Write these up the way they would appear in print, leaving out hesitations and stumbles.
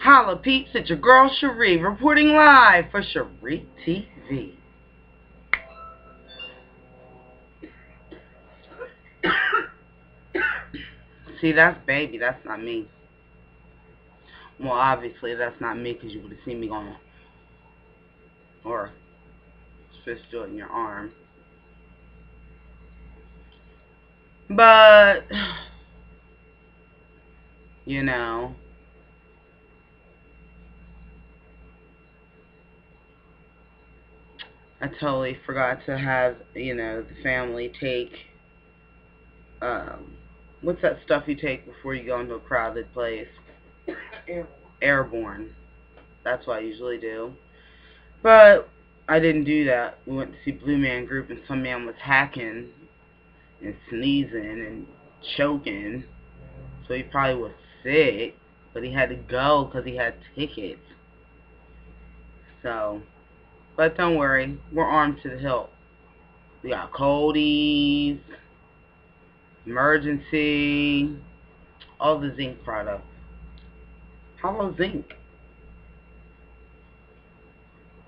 Holla peeps, it's your girl Schree reporting live for SchreeTV. See, that's baby, that's not me. Well, obviously that's not me because you would have seen me going, or fist do it in your arm. But, you know, I totally forgot to have, the family take, what's that stuff you take before you go into a crowded place? Airborne. That's what I usually do. But I didn't do that. We went to see Blue Man Group and some man was hacking and sneezing and choking. So he probably was sick, but he had to go because he had tickets. So, but don't worry, we're armed to the hilt. We got coldies, emergency, all the zinc products. Hollow zinc.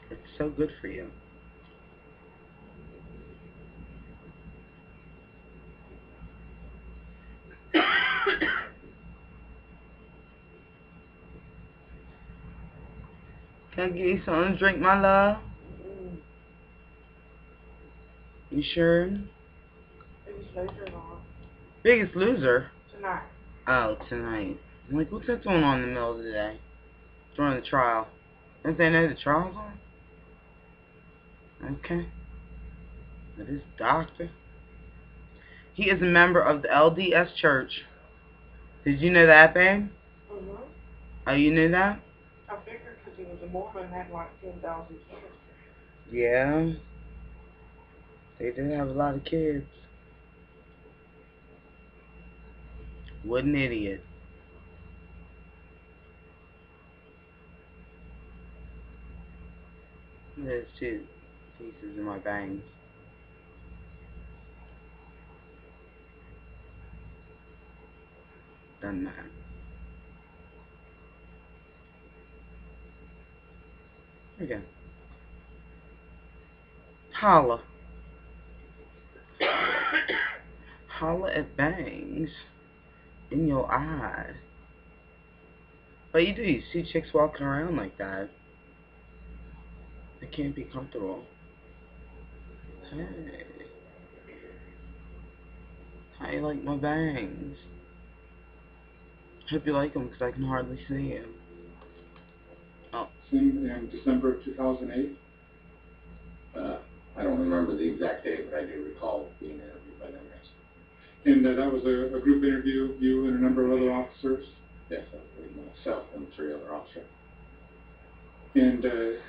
It's so good for you. Can I give you something to drink, my love? You sure? Biggest Loser on. Biggest Loser? Tonight. Oh, tonight. I'm like, what's that going on in the middle of the day? During the trial. Don't they know the trial's on? Okay. But this doctor, he is a member of the LDS Church. Did you know that, babe? Mm-hmm. Oh, you knew that? I figured because he was a Mormon and had like 10,000 kids. Yeah. They did have a lot of kids. What an idiot. There's two pieces in my bangs. Doesn't matter. Okay. Holla. Holla at bangs in your eyes. But you do, you see chicks walking around like that. They can't be comfortable. Hey. How you like my bangs? Hope you like them because I can hardly see you. Oh. In December of 2008? I don't remember the exact date, but I do recall being interviewed by them, yes. And that was a group interview, you and a number of other officers? Yes, I believe myself and 3 other officers. And the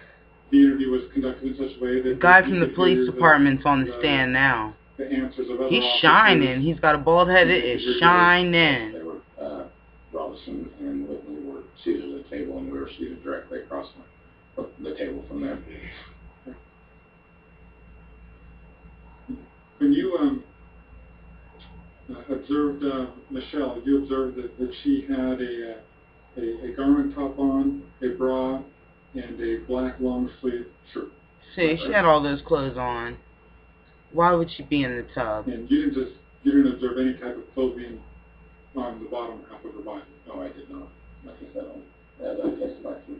interview was conducted in such a way that... The guy from the police department's on the stand now. The answers of other He's officers. Shining. He's got a bald head. It is shining. They were, Robinson and Whitney were seated at the table, and we were seated directly across the table from them. When you observed Michelle, you observed that she had a garment top on, a bra, and a black long sleeve shirt. See, she had all those clothes on. Why would she be in the tub? And you didn't observe any type of clothing on the bottom half of her body. No, I did not. Like I said, as I testified to.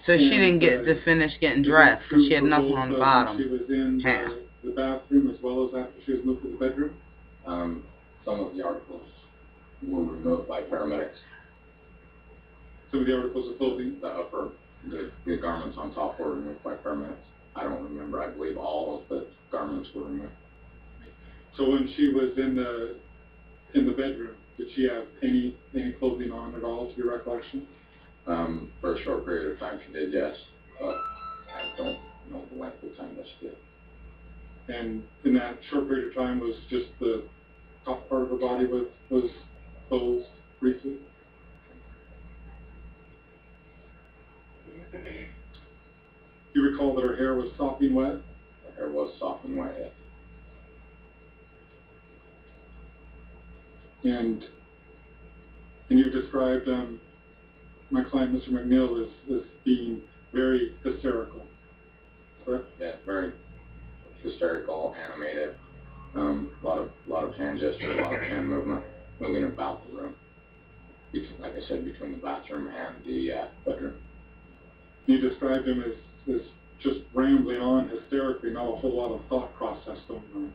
So she didn't get to finish getting dressed because she had nothing on the bottom. She was in the bathroom as well as after she was moved to the bedroom? Some of the articles were removed by paramedics. Some of the articles of clothing? The garments on top were removed by paramedics. I don't remember. I believe all of the garments were removed. So when she was in the bedroom, did she have any clothing on at all, to your recollection? For a short period of time she did, yes. But I don't know the length of time that she did. And in that short period of time, was just the top part of her body was closed briefly? You recall that her hair was sopping wet? Her hair was sopping wet, yes. And you described my client, Mr. Macneil, is being very hysterical. Correct? Yeah, very hysterical, animated. A lot of hand gestures, a lot of hand movement, moving about the room. Like I said, between the bathroom and the bedroom. You described him as just rambling on hysterically, not a whole lot of thought process going on.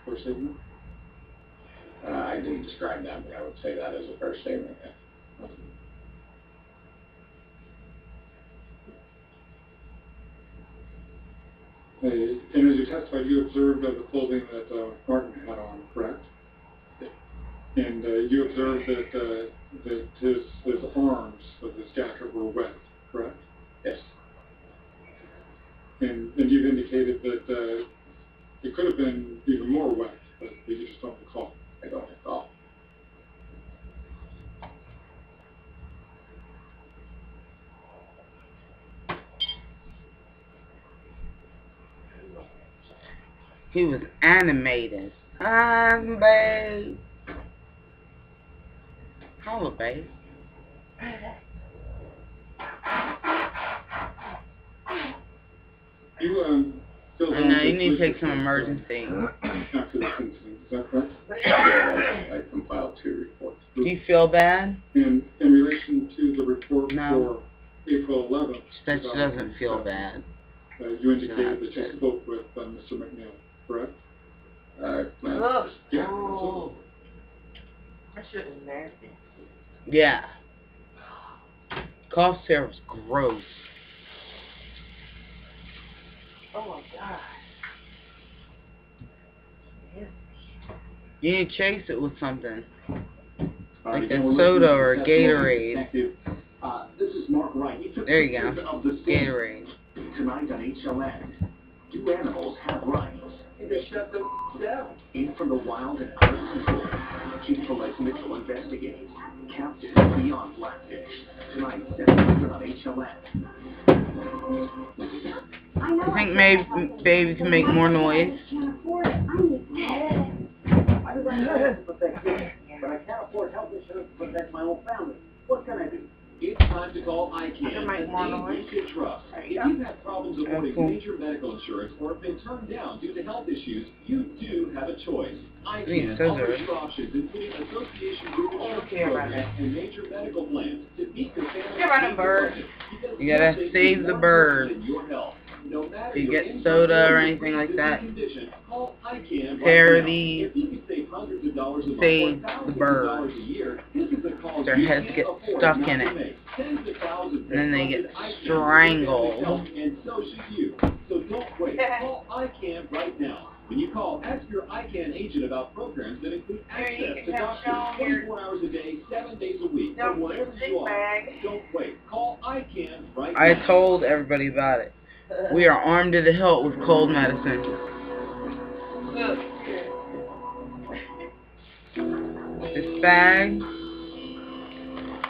Fair statement? I didn't describe that, but I would say that as a fair statement. Yeah. And as you testified, you observed the clothing that Martin had on, correct? Yeah. And you observed that his arms of his jacket were wet, correct? Yes. And you've indicated that it could have been even more wet, but you just don't recall. I don't recall. He was animated. Babe. Holla, babe. You I know, you need to take some emergency. After this incident, is that correct? Yeah, I compiled 2 reports. Do you feel bad? In relation to the report No. for April 11th, That she doesn't feel bad. You indicated that you spoke with Mr. Macneil, correct? Look. Yeah. Oh. That shit is nasty. Yeah. Cough syrup was gross. Oh my god. You need to chase it with something. Like a soda or a Gatorade. This is Mark Wright. He took There you go. pictures of the Gatorade. tonight on HLN. Do animals have rights? They shut them down. In from the wild and out of control. Chief Celeste Mitchell investigates. Captive beyond Blackfish. Tonight, 7 on HLN. You think maybe baby can make more noise? I design health to protect kids, but I can't afford health insurance to protect my own family. What can I do? It's time to call ICANN, a name you can trust. If you've had problems avoiding major medical insurance or have been turned down due to health issues, you do have a choice. ICANN offers you options, including association group insurance programs and major medical plans to meet your family's budget. You gotta save the bird. No matter If you your get soda or anything like that, condition, call ICANN pair right these, now. If you can save hundreds of dollars a month save or the thousands of birds. dollars a year, this is a call Their you heads can't get afford stuck not in to it. make. Tens of thousands And then they have get funded ICANN strangled. and so should you. So don't wait. Call ICANN right now. When you call, ask your ICANN agent about programs that include access to doctors 24 hours a day, 7 days a week, or whatever you are. Don't wait. Call ICANN right now. I told everybody about it. We are armed to the hilt with cold medicine. This bag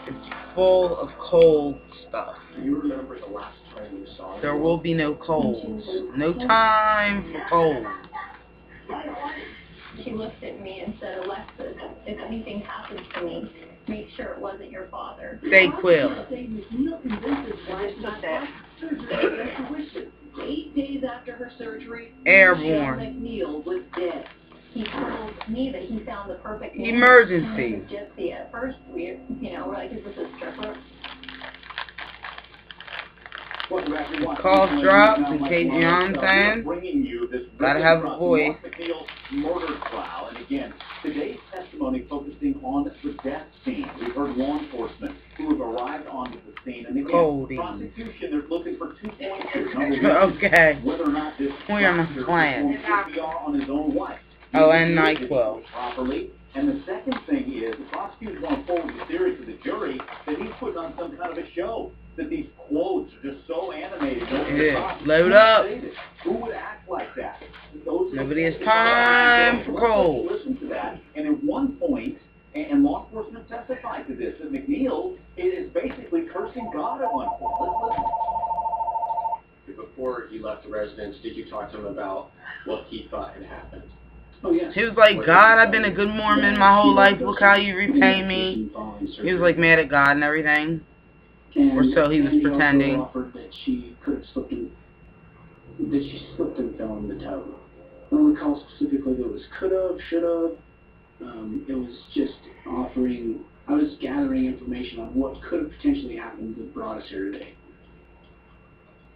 is full of cold stuff. Do you remember the last time you saw her? There will be no colds. No time for cold. She looked at me and said, Alexis, if anything happens to me, make sure it wasn't your father. Stay quill. 8 days after her surgery, Airborne. Macneil was dead. He told me that he found the perfect man. Emergency. Gypsy. At first, we're like, is this a stripper? Cough drops, in case you know what I'm saying. Gotta have a voice. Murder trial, and again, today's testimony focusing on the death scene. We've heard law enforcement who have arrived onto the scene, and again, prosecution is looking for 2 points here. Number one, Okay. whether or not this We are not playing. CPR on his own wife. Oh, and NyQuil. Properly. And the second thing is, the prosecutors want to forward the theory to the jury that he's putting on some kind of a show. That these quotes are just so animated. Yeah, load up. Who would act like that? Nobody has time for cold. Listen to that. And at one point, and law enforcement testified to this, that Macneil is basically cursing God at one point. Let's listen. Before he left the residence, did you talk to him about what he thought had happened? Oh, yes. He was like, God, I've been a good Mormon my whole life. Look how you repay me. He was like mad at God and everything. And Or so he was Andy pretending. also offered that she could have slipped and fell in the tub. I don't recall specifically that it was could have, should have. It was just offering. I was gathering information on what could have potentially happened that brought us here today.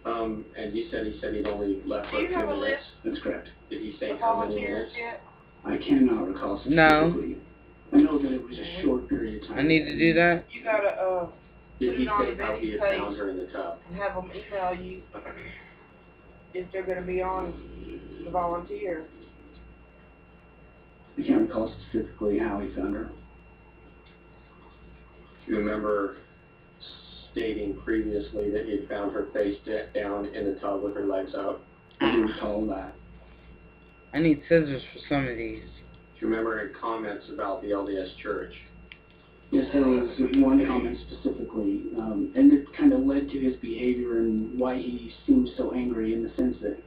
And he said he'd only left for a Do you few have a minutes. list That's correct. Did he say of how many volunteers minutes? yet? I cannot recall No. specifically. I know that it was a short period of time. I need to do that. You gotta, Did put he it on say the how he had page found her in the tub? and have them email you if they're gonna be on the volunteer. I can't recall specifically how he found her. Do you remember stating previously that you'd found her face down in the tub with her legs out? I do recall that. I need scissors for some of these. Do you remember any comments about the LDS Church? Yes, there was one comment specifically, and it kind of led to his behavior and why he seemed so angry, in the sense that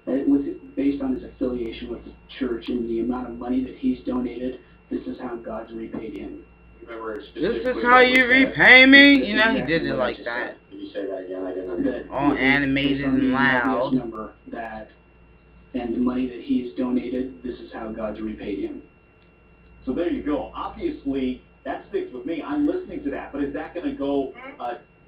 it was based on his affiliation with the church and the amount of money that he's donated. This is how God's repaid him. Do you remember This specifically is how what you was said? repay me? That's You know, he exactly did it what I like just that. said. Did you say that again? I didn't understand. That All based animated on the and loud. LDS number and the money that he's donated, this is how God's repaid him. So there you go. Obviously, that sticks with me. I'm listening to that, but is that going to go?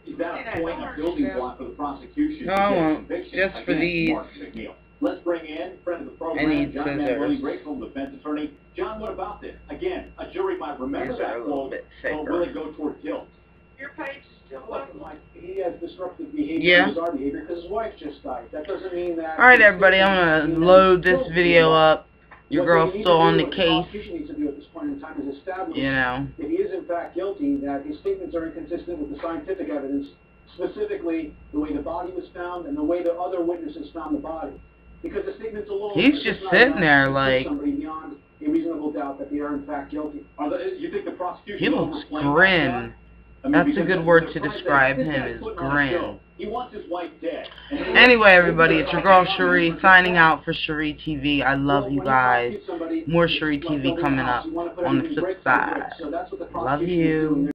Is that a point, a building block for the prosecution? No, to I get won't. conviction Just for against these. Mark Macneil? Let's bring in friend of the I program, need John scissors. Macneil, great home defense attorney. John, what about this? Again, a jury might remember These are a that little quote, bit but will thicker. it go toward guilt? Your page is still Look, up. Mike, he has disruptive behavior, Yeah. bizarre behavior, because his wife just died. That doesn't mean that... Alright everybody, I'm gonna load this video up. Your What girl's we need still to on do, the what case. prosecution needs to do at this point in time is establish You know. that he is in fact guilty, that his statements are inconsistent with the scientific evidence, specifically the way the body was found and the way the other witnesses found the body. Because the statements alone... He's are just not sitting enough there to put like... somebody beyond a reasonable doubt that they are in fact guilty. You think the prosecution He looks overplaying that, grin. John? I mean, That's a because good the word to surprise that describe this him guy's is putting on a grin. show. He wants his wife dead. And Anyway everybody, it's your girl Schree signing out for SchreeTV. I love you guys. More SchreeTV coming up on the flip side. Love you.